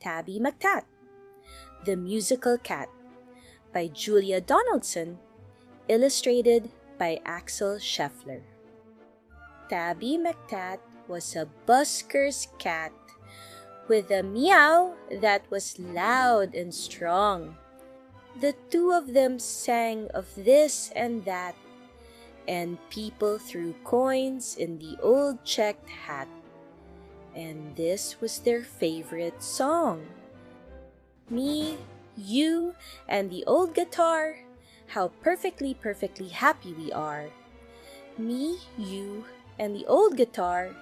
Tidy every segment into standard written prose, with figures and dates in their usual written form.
Tabby McTat, The Musical Cat by Julia Donaldson, illustrated by Axel Scheffler. Tabby McTat was a busker's cat with a meow that was loud and strong. The two of them sang of this and that, and people threw coins in the old checked hat. And this was their favorite song. Me, you, and the old guitar, how perfectly happy we are. Me, you, and the old guitar,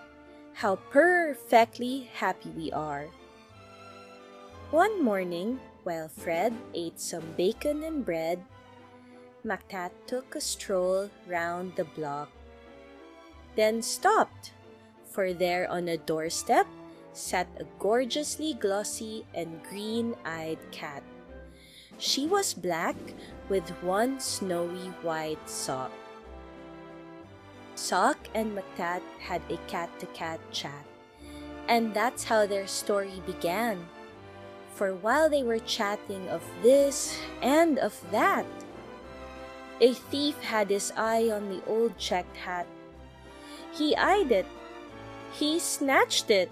how perfectly happy we are. One morning, while Fred ate some bacon and bread, McTat took a stroll round the block, then stopped, for there on a doorstep sat a gorgeously glossy and green-eyed cat. She was black with one snowy white sock. Sock and McTat had a cat-to-cat chat, and that's how their story began. For while they were chatting of this and of that, a thief had his eye on the old checked hat. He eyed it. He snatched it.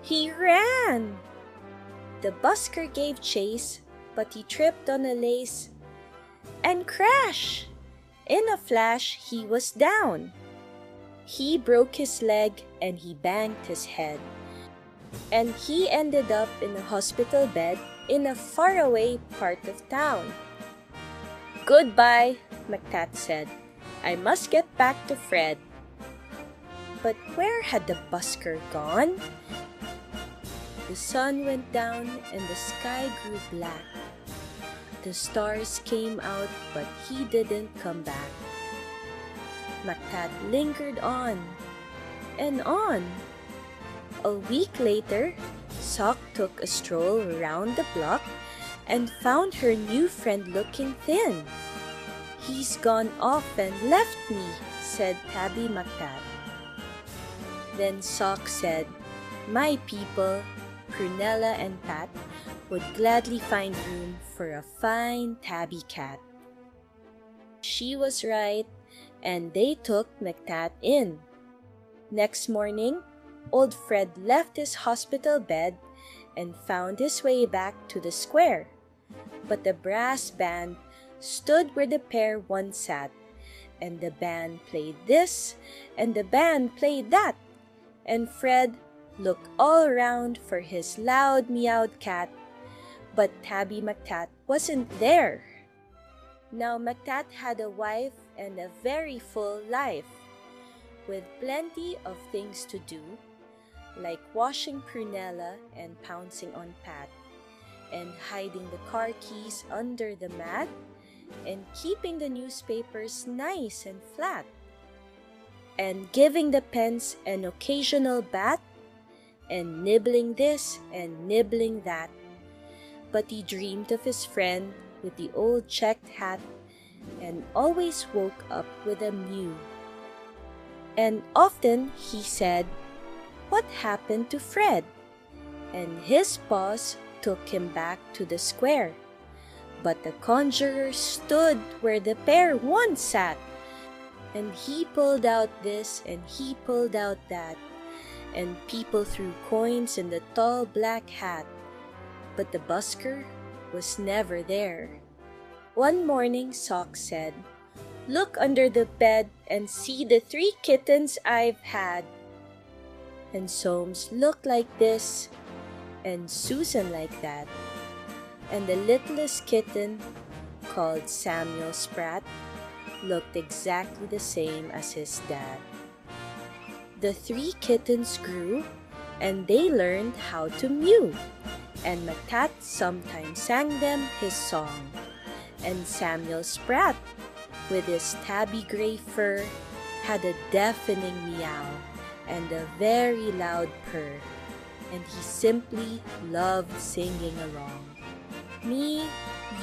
He ran. The busker gave chase, but he tripped on a lace, and crash! In a flash, he was down. He broke his leg and he banged his head, and he ended up in a hospital bed in a faraway part of town. "Goodbye," McTat said. "I must get back to Fred." But where had the busker gone? The sun went down and the sky grew black. The stars came out, but he didn't come back. McTat lingered on and on. A week later, Sock took a stroll around the block and found her new friend looking thin. "He's gone off and left me," said Tabby McTat. Then Sock said, "My people, Prunella and Pat, would gladly find room for a fine tabby cat." She was right, and they took McTat in. Next morning, old Fred left his hospital bed and found his way back to the square. But the brass band stood where the pair once sat, and the band played this, and the band played that, and Fred looked all around for his loud meowed cat, but Tabby McTat wasn't there. Now McTat had a wife and a very full life, with plenty of things to do, like washing Prunella and pouncing on Pat, and hiding the car keys under the mat, and keeping the newspapers nice and flat, and giving the pens an occasional bat, and nibbling this and nibbling that. But he dreamed of his friend with the old checked hat, and always woke up with a mew. And often he said, "What happened to Fred?" And his paws took him back to the square. But the conjurer stood where the pair once sat, and he pulled out this and he pulled out that, and people threw coins in the tall black hat, but the busker was never there. One morning Sock said, "Look under the bed and see the 3 kittens I've had." And Soames looked like this, and Susan like that, and the littlest kitten, called Samuel Spratt, looked exactly the same as his dad. The 3 kittens grew, and they learned how to mew, and McTat sometimes sang them his song. And Samuel Spratt, with his tabby gray fur, had a deafening meow and a very loud purr, and he simply loved singing along. Me,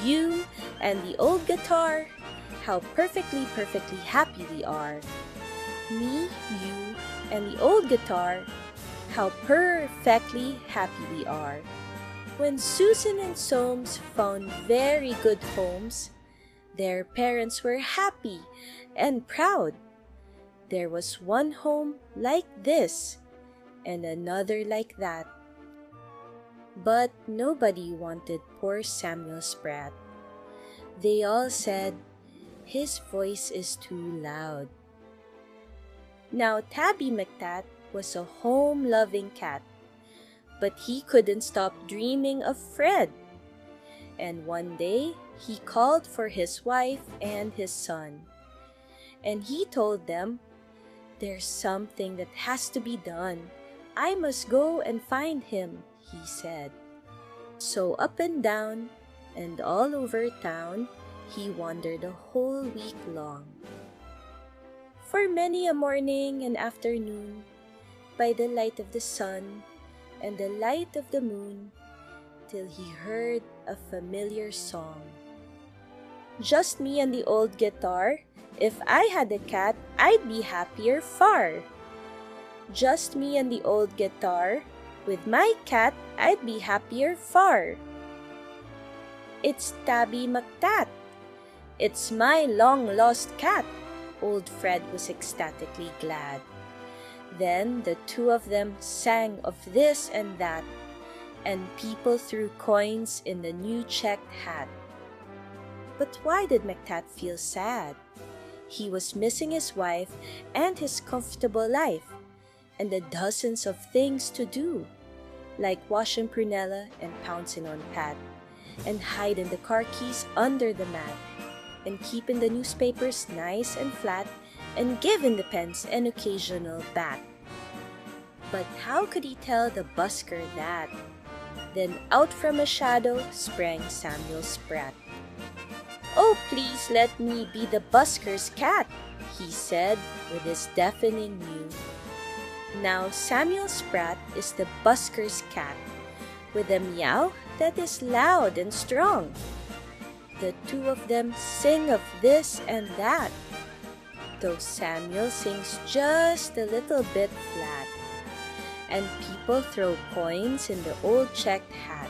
you, and the old guitar, how perfectly happy we are. Me, you, and the old guitar, how perfectly happy we are. When Susan and Soames found very good homes, their parents were happy and proud. There was one home like this and another like that. But nobody wanted poor Samuel Spratt. They all said, "His voice is too loud." Now Tabby McTat was a home-loving cat, but he couldn't stop dreaming of Fred. And one day, he called for his wife and his son. And he told them, "There's something that has to be done. I must go and find him," he said. So up and down and all over town, he wandered a whole week long. For many a morning and afternoon, by the light of the sun and the light of the moon, till he heard a familiar song. "Just me and the old guitar. If I had a cat, I'd be happier far. Just me and the old guitar. With my cat, I'd be happier far. It's Tabby McTat. It's my long-lost cat." Old Fred was ecstatically glad. Then the two of them sang of this and that, and people threw coins in the new checked hat. But why did McTat feel sad? He was missing his wife and his comfortable life, and the dozens of things to do, like washing Prunella and pouncing on Pat, and hiding the car keys under the mat, and keeping the newspapers nice and flat, and giving the pens an occasional bat. But how could he tell the busker that? Then out from a shadow sprang Samuel Spratt. "Oh, please let me be the busker's cat," he said with his deafening mew. Now Samuel Spratt is the busker's cat, with a meow that is loud and strong. The two of them sing of this and that, though Samuel sings just a little bit flat, and people throw coins in the old checked hat.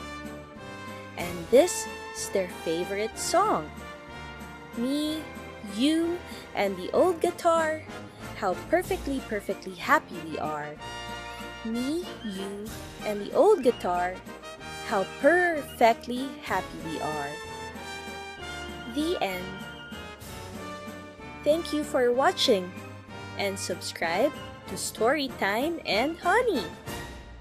And this is their favorite song. Me, you, and the old guitar, how perfectly, perfectly happy we are. Me, you, and the old guitar, how perfectly happy we are. The end. Thank you for watching, and subscribe to Storytime and Honey.